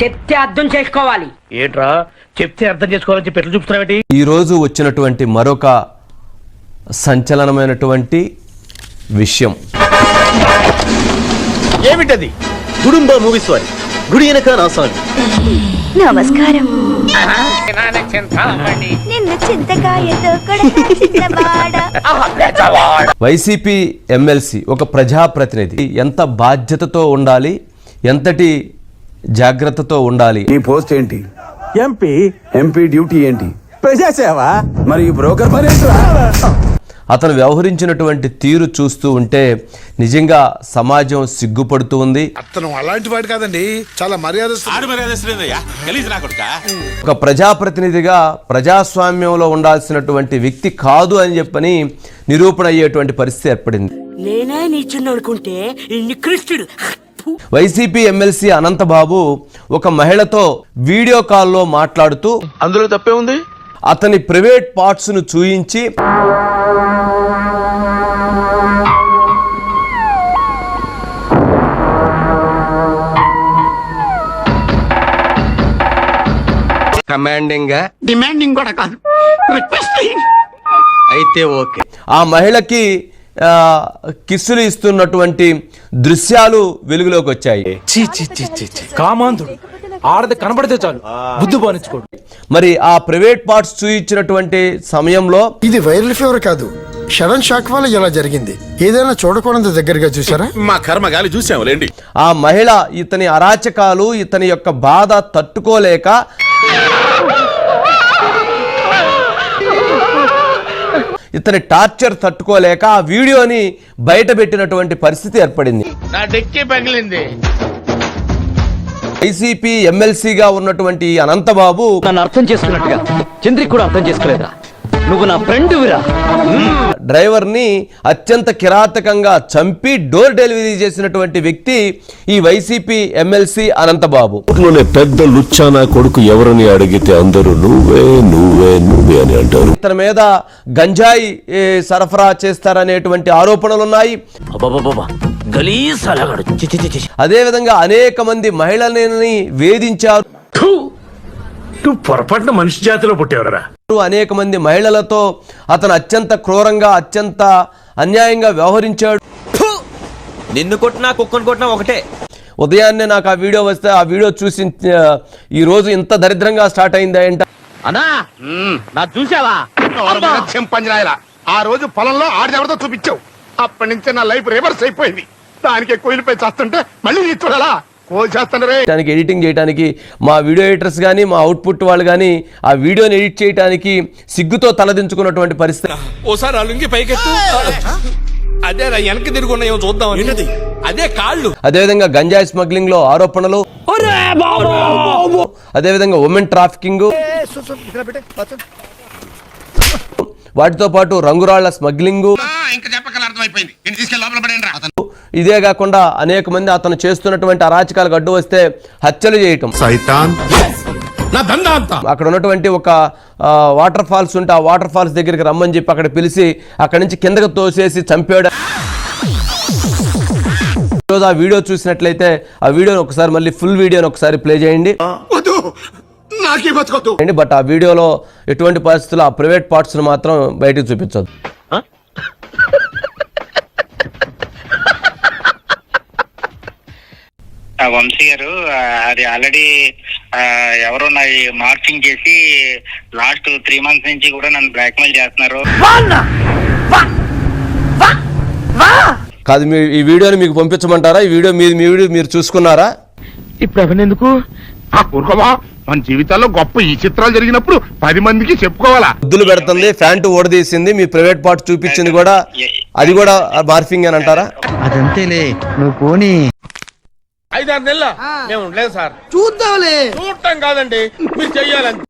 చెప్తే అర్థం చేసుకోవాలి. ఏట్రా చెప్తే అర్థం చేసుకోవాలని చెప్పి ఎట్లా చూపుతున్నావేంటి? ఈ రోజు వచ్చినటువంటి మరొక సంచలనమైనటువంటి విషయం ఏమిటది? గుడుంబ మూవీస్ వారి గుడి వెనక నాసాలు. నమస్కారం. నిన్ను చింతకాయతో వైసీపీ ఎమ్మెల్సీ ఒక ప్రజాప్రతినిధి ఎంత బాధ్యతతో ఉండాలి, ఎంతటి జాగ్రత్తతో ఉండాలి. ఈ పోస్ట్ ఏంటి? ఎంపీ డ్యూటీ ఏంటి? ప్రజాసేవ. మరి బ్రోకర్ పని ఏంట్రా? అతను వ్యవహరించినటువంటి తీరు చూస్తూ ఉంటే నిజంగా సమాజం సిగ్గుపడుతూ ఉంది. అతను అలాంటి వాడు కాదండి, చాలా ఒక ప్రజాప్రతినిధిగా ప్రజాస్వామ్యంలో ఉండాల్సినటువంటి వ్యక్తి కాదు అని చెప్పని నిరూపణ అయ్యేటువంటి పరిస్థితి ఏర్పడింది. నేనే నీచుని అనుకుంటే ఇన్ని కృష్ణుడు. వైసీపీ ఎమ్మెల్సీ అనంతబాబు ఒక మహిళతో వీడియో కాల్లో మాట్లాడుతూ అందులో తప్పే ఉంది. అతని ప్రైవేట్ పార్ట్స్ ను చూయించి డిమాండింగ్ కూడా కాదు, రిక్వెస్టింగ్ అయితే ఓకే. ఆ మహిళకి కిస్సులు ఇస్తున్నటువంటి దృశ్యాలు వెలుగులోకి వచ్చాయి. కామాంధుడు ఆడది కనబడితే చాలు బుద్ధి బానించుకోడు. మరి ఆ ప్రైవేట్ పార్ట్స్ చూయించినటువంటి సమయంలో ఇది వైరల్ ఫీవర్ కాదు, షడన్ షాక్ వల్ల ఇలా జరిగింది. ఏదైనా చూడకూడదు దగ్గరగా చూసారా? మా కర్మ గాలి చూసాము లేండి. ఆ మహిళ ఇతని అరాచకాలు, ఇతని యొక్క బాధ తట్టుకోలేక ఇతని టార్చర్ తట్టుకోలేక ఆ వీడియోని బయట పెట్టినటువంటి పరిస్థితి ఏర్పడింది. నా డెక్కి పగిలింది. వైసీపీ ఎమ్మెల్సీగా ఉన్నటువంటి అనంతబాబు నన్ను అర్థం చేసుకున్నట్టుగా చంద్రికి కూడా అర్థం చేసుకోలేదా? నువ్వు నా ఫ్రెండ్ విరా. డ్రైవర్ ని అత్యంత కిరాతకంగా చంపి డోర్ డెలివరీ చేసినటువంటి వ్యక్తి ఈ వైసీపీ ఎమ్మెల్సీ అనంతబాబు. పెద్ద లుచ్చానా కొడుకు ఎవరని అడిగితే అందరూ నువ్వే నువ్వే నువ్వే అని అంటారు. ఇతని మీద గంజాయి సరఫరా చేస్తారనేటువంటి ఆరోపణలు ఉన్నాయి. అదే విధంగా అనేక మంది మహిళలని వేధించారు. పొరపాటున మనిషి జాతిలో పుట్టేవరా? అనేక మంది మహిళలతో అతను అత్యంత క్రూరంగా, అత్యంత అన్యాయంగా వ్యవహరించాడు. నిన్ను కొట్టినా కుక్కను కొట్టినా ఒకటే. ఉదయాన్నే నాకు ఆ వీడియో వస్తే ఆ వీడియో చూసి ఈ రోజు ఇంత దరిద్రంగా స్టార్ట్ అయిందా ఏంట అన్నా, నా చూసావా? చెంపంజరాయలా ఆ రోజు పొలంలో ఆడెవరితో చూపించావు. అప్పటి నుంచే నా లైఫ్ రివర్స్ అయిపోయింది. దానికి కోయిలపై చేస్తుంటే మళ్ళీ నీ చూడాలా? దానికి ఎడిటింగ్ చేయడానికి మా వీడియో ఎడిటర్స్ కానీ, మా అవుట్పుట్ వాళ్ళు కానీ ఆ వీడియోని ఎడిట్ చేయడానికి సిగ్గుతో తలదించుకున్నటువంటి పరిస్థితి. ఓసారి అలుంగి పైకెత్తు. అదే వెనక్కి తిరుగున్నాయో చూద్దాం. అదే కాళ్ళు. అదేవిధంగా గంజాయి స్మగ్లింగ్ లో ఆరోపణలు, అదేవిధంగా ఉమెన్ ట్రాఫికింగ్, వాటితో పాటు రంగురాళ్ల స్మగ్లింగ్. ఇదే కాకుండా అనేక మంది అతను చేస్తున్నటువంటి అరాచకాలకు అడ్డు వస్తే హత్యలు చేయటం. అక్కడ ఉన్నటువంటి ఒక వాటర్ ఫాల్స్ ఉంటే ఆ వాటర్ ఫాల్స్ దగ్గరికి రమ్మని చెప్పి అక్కడ పిలిచి అక్కడి నుంచి కిందకు తోసేసి చంపాడు. ఈరోజు ఆ వీడియో చూసినట్లయితే ఆ వీడియోని ఒకసారి మళ్ళీ ఫుల్ వీడియోని ఒకసారి ప్లే చేయండి. బట్ ఆ వీడియోలో ఎటువంటి పరిస్థితుల్లో ఆ ప్రైవేట్ పార్ట్స్ మాత్రం బయటకు చూపించదు. వంశీ గారు, అది ఆల్రెడీ ఎవరో నా మార్చింగ్ చేసి లాస్ట్ 3 months నుంచి కూడా నన్ను బ్లాక్మెయిల్ చేస్తున్నారు. కాదు, ఈ వీడియోని మీకు పంపించమంటారా? ఈ వీడియో మీ వీడియో మీరు చూసుకున్నారా? ఇప్పుడు ఎవరెందుకు మన జీవితాల్లో గొప్ప ఈ చిత్రాలు జరిగినప్పుడు 10 మందికి చెప్పుకోవాలా? ముద్దులు పెడుతుంది, ప్యాంటు ఓడదీసింది, మీ ప్రైవేట్ పార్ట్ చూపించింది కూడా, అది కూడా మార్ఫింగ్ అని అంటారా? అదంతేలే, నువ్వు పోనీ. 5-6 నెలల మేము ఉండలేదు సార్. చూద్దాంలే. చూడటం కాదండి, మీరు చెయ్యాలంటే.